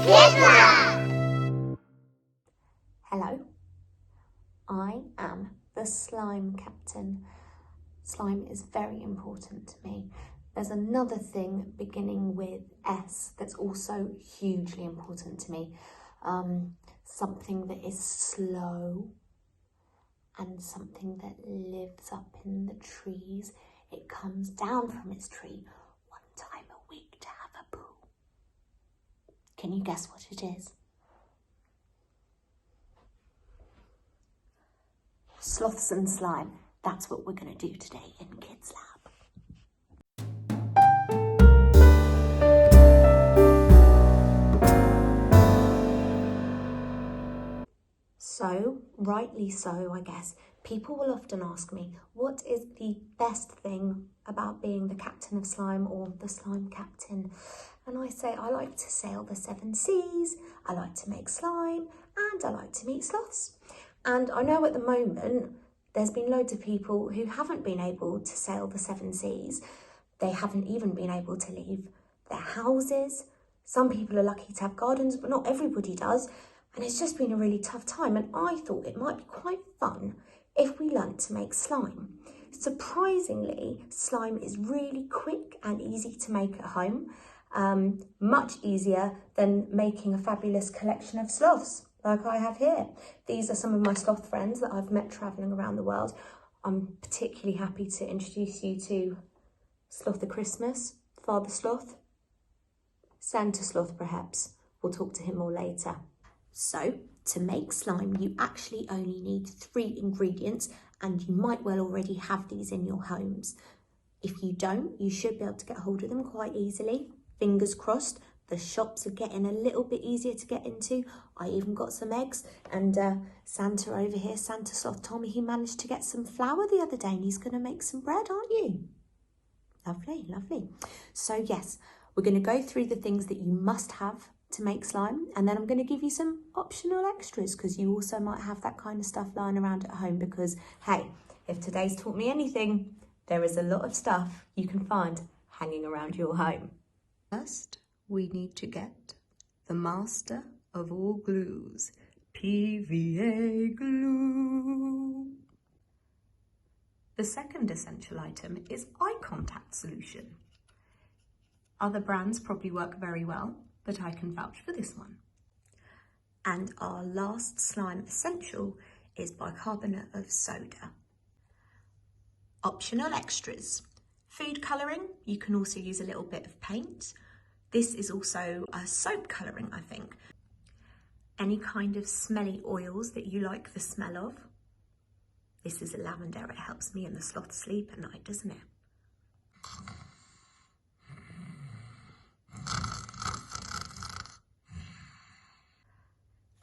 Hello, I am the slime captain. Slime is very important to me. There's another thing beginning with S that's also hugely important to me. Something that is slow and something that lives up in the trees. It comes down from its tree one time a week to have a poo. Can you guess what it is? Sloths and slime. That's what we're going to do today in Kids Lab. So, rightly so, I guess, people will often ask me, what is the best thing about being the captain of slime or the slime captain? And I say, I like to sail the 7 seas, I like to make slime, and I like to meet sloths. And I know at the moment, there's been loads of people who haven't been able to sail the 7 seas. They haven't even been able to leave their houses. Some people are lucky to have gardens, but not everybody does. And it's just been a really tough time. And I thought it might be quite fun if we learnt to make slime. Surprisingly, slime is really quick and easy to make at home. Much easier than making a fabulous collection of sloths like I have here. These are some of my sloth friends that I've met travelling around the world. I'm particularly happy to introduce you to Sloth of Christmas, Father Sloth, Santa Sloth perhaps. We'll talk to him more later. So, to make slime, you actually only need 3 ingredients, and you might well already have these in your homes. If you don't, you should be able to get hold of them quite easily. Fingers crossed, the shops are getting a little bit easier to get into. I even got some eggs, and Santa over here, Santa Sloth, told me he managed to get some flour the other day, and he's going to make some bread, aren't you? Lovely, lovely. So yes, we're going to go through the things that you must have to make slime, and then I'm going to give you some optional extras because you also might have that kind of stuff lying around at home, because hey, if today's taught me anything, there is a lot of stuff you can find hanging around your home. First, we need to get the master of all glues, PVA glue. The second essential item is eye contact solution. Other brands probably work very well, but I can vouch for this one. And our last slime essential is bicarbonate of soda. Optional extras. Food colouring, you can also use a little bit of paint. This is also a soap colouring, I think. Any kind of smelly oils that you like the smell of. This is a lavender, it helps me and the sloth sleep at night, doesn't it?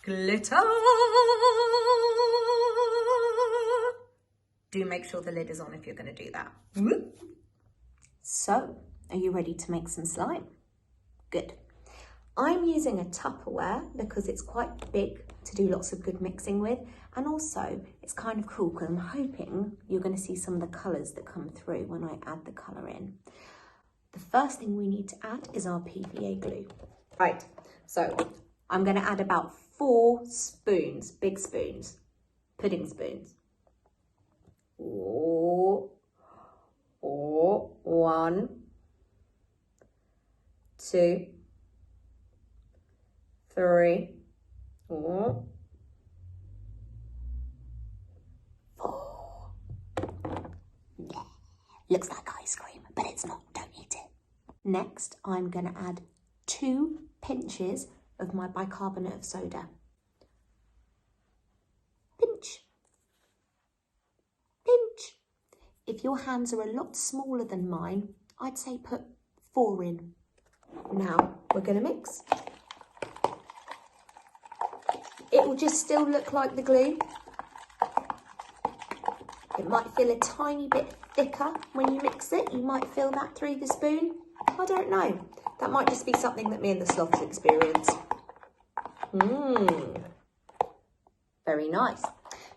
Glitter! Do make sure the lid is on if you're going to do that. So, are you ready to make some slime? Good. I'm using a Tupperware because it's quite big to do lots of good mixing with, and also it's kind of cool because I'm hoping you're going to see some of the colours that come through when I add the colour in. The first thing we need to add is our PVA glue. Right, so I'm going to add about 4 spoons, big spoons, pudding spoons. 1, 2, 3, 4. Yeah. Looks like ice cream, but it's not. Don't eat it. Next, I'm going to add 2 pinches of my bicarbonate of soda. Pinch. Pinch. If your hands are a lot smaller than mine, I'd say put 4 in. Now, we're going to mix. It will just still look like the glue. It might feel a tiny bit thicker when you mix it. You might feel that through the spoon. I don't know. That might just be something that me and the sloths experience. Very nice.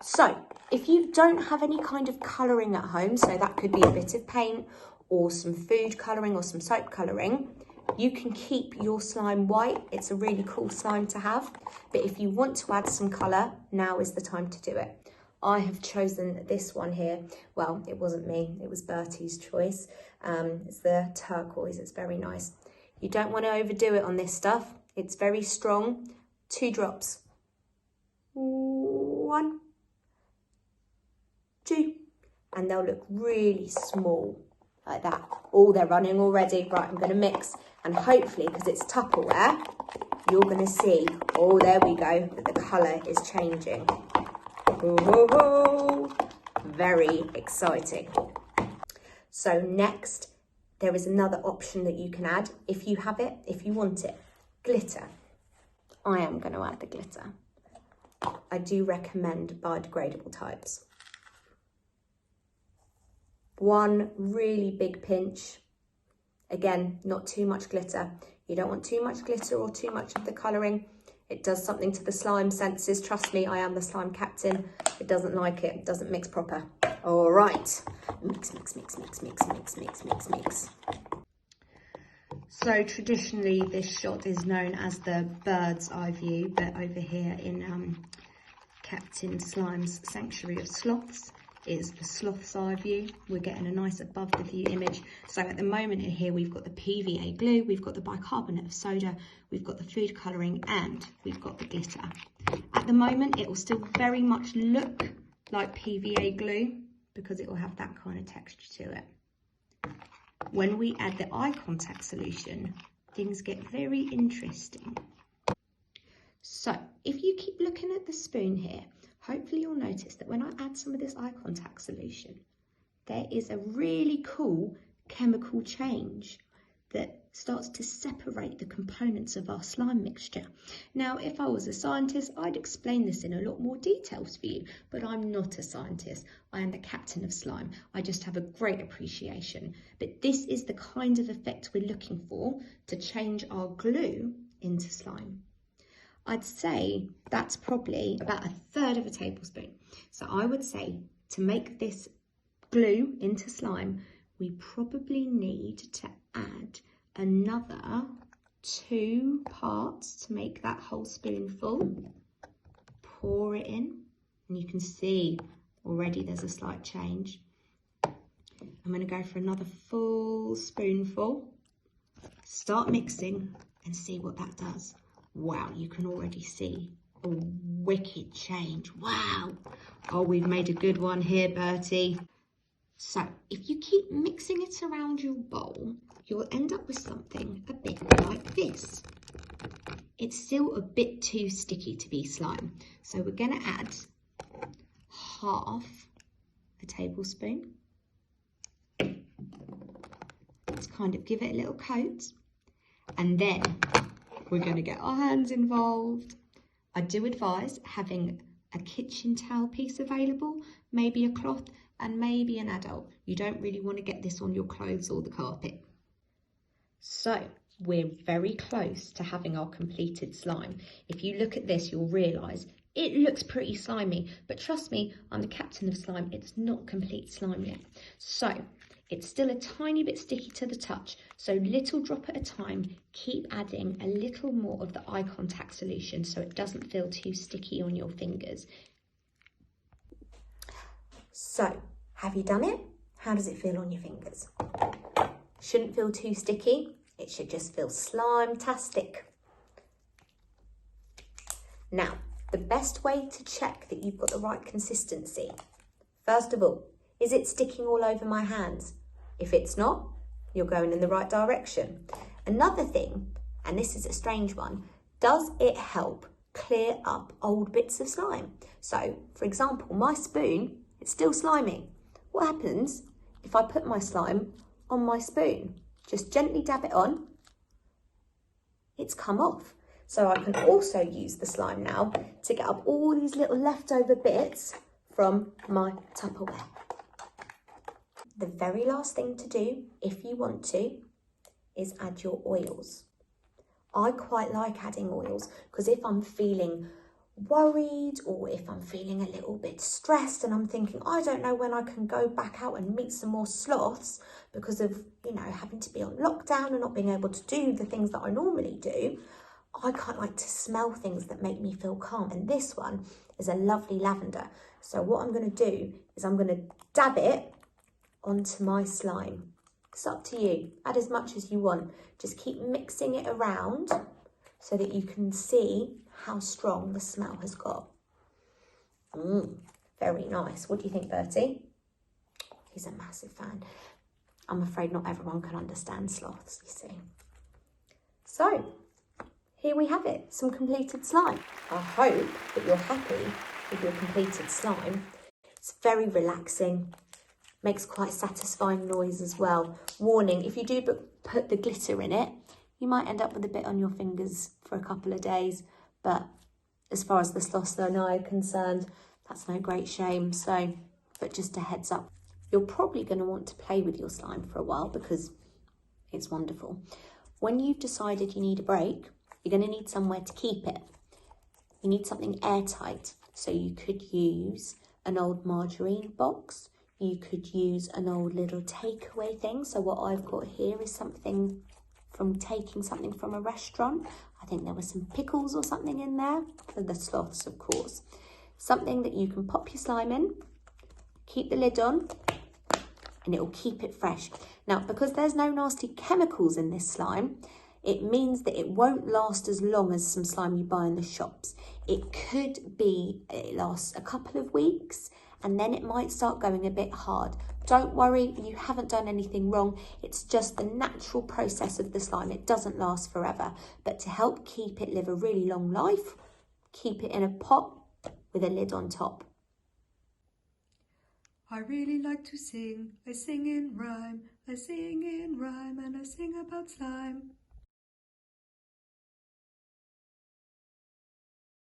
So, if you don't have any kind of colouring at home, so that could be a bit of paint or some food colouring or some soap colouring, You can keep your slime white. It's a really cool slime to have. But if you want to add some colour, now is the time to do it. I have chosen this one here. Well, it wasn't me, it was Bertie's choice. It's the turquoise, it's very nice. You don't want to overdo it on this stuff. It's very strong. 2 drops. 1, 2. And they'll look really small, like that. Oh, they're running already. Right, I'm going to mix. And hopefully, because it's Tupperware, you're going to see, oh, there we go, that the colour is changing. Oh, very exciting. So next, there is another option that you can add if you have it, if you want it. Glitter. I am going to add the glitter. I do recommend biodegradable types. 1 really big pinch. Again, not too much glitter. You don't want too much glitter or too much of the colouring. It does something to the slime senses. Trust me, I am the slime captain. It doesn't like it, doesn't mix proper. All right, mix, mix, mix, mix, mix, mix, mix, mix, mix. So traditionally, this shot is known as the bird's eye view, but over here in Captain Slime's Sanctuary of Sloths is the sloth's eye view. We're getting a nice above the view image. So at the moment in here, we've got the PVA glue, we've got the bicarbonate of soda, we've got the food colouring, and we've got the glitter. At the moment, it will still very much look like PVA glue because it will have that kind of texture to it. When we add the eye contact solution, things get very interesting. So if you keep looking at the spoon here, hopefully you'll notice that when I add some of this eye contact solution, there is a really cool chemical change that starts to separate the components of our slime mixture. Now, if I was a scientist, I'd explain this in a lot more details for you, but I'm not a scientist. I am the captain of slime. I just have a great appreciation. But this is the kind of effect we're looking for to change our glue into slime. I'd say that's probably about 1/3 of a tablespoon. So I would say to make this glue into slime, we probably need to add another 2 parts to make that whole spoonful. Pour it in, and you can see already there's a slight change. I'm going to go for another full spoonful. Start mixing and see what that does. Wow, you can already see a wicked change. Wow. Oh, we've made a good one here, Bertie. So if you keep mixing it around your bowl, you'll end up with something a bit like this. It's still a bit too sticky to be slime. So we're going to add 1/2 tablespoon. Let's kind of give it a little coat. And then we're going to get our hands involved. I do advise having a kitchen towel piece available, maybe a cloth, and maybe an adult. You don't really want to get this on your clothes or the carpet. So we're very close to having our completed slime. If you look at this, you'll realise it looks pretty slimy, but trust me, I'm the captain of slime. It's not complete slime yet. So it's still a tiny bit sticky to the touch, so little drop at a time. Keep adding a little more of the eye contact solution so it doesn't feel too sticky on your fingers. So, have you done it? How does it feel on your fingers? Shouldn't feel too sticky. It should just feel slime-tastic. Now, the best way to check that you've got the right consistency, first of all, is it sticking all over my hands? If it's not, you're going in the right direction. Another thing, and this is a strange one, does it help clear up old bits of slime? So, for example, my spoon, it's still slimy. What happens if I put my slime on my spoon? Just gently dab it on, it's come off. So I can also use the slime now to get up all these little leftover bits from my Tupperware. The very last thing to do, if you want to, is add your oils. I quite like adding oils because if I'm feeling worried, or if I'm feeling a little bit stressed and I'm thinking, I don't know when I can go back out and meet some more sloths because of, you know, having to be on lockdown and not being able to do the things that I normally do, I quite like to smell things that make me feel calm. And this one is a lovely lavender. So what I'm going to do is I'm going to dab it onto my slime. It's up to you. Add as much as you want. Just keep mixing it around so that you can see how strong the smell has got. Very nice. What do you think, Bertie? He's a massive fan. I'm afraid not everyone can understand sloths, you see. So, here we have it, some completed slime. I hope that you're happy with your completed slime. It's very relaxing, makes quite satisfying noise as well. Warning, if you do put the glitter in it, you might end up with a bit on your fingers for a couple of days, but as far as the sloths and I are concerned, that's no great shame. So, but just a heads up, you're probably going to want to play with your slime for a while because it's wonderful. When you've decided you need a break, you're going to need somewhere to keep it. You need something airtight. So you could use an old margarine box. You could use an old little takeaway thing. So what I've got here is something from taking something from a restaurant. I think there was some pickles or something in there for the sloths, of course. Something that you can pop your slime in, keep the lid on, and it will keep it fresh. Now, because there's no nasty chemicals in this slime, it means that it won't last as long as some slime you buy in the shops. It could be, it lasts a couple of weeks and then it might start going a bit hard. Don't worry, you haven't done anything wrong. It's just the natural process of the slime. It doesn't last forever. But to help keep it live a really long life, keep it in a pot with a lid on top. I really like to sing. I sing in rhyme. I sing in rhyme and I sing about slime.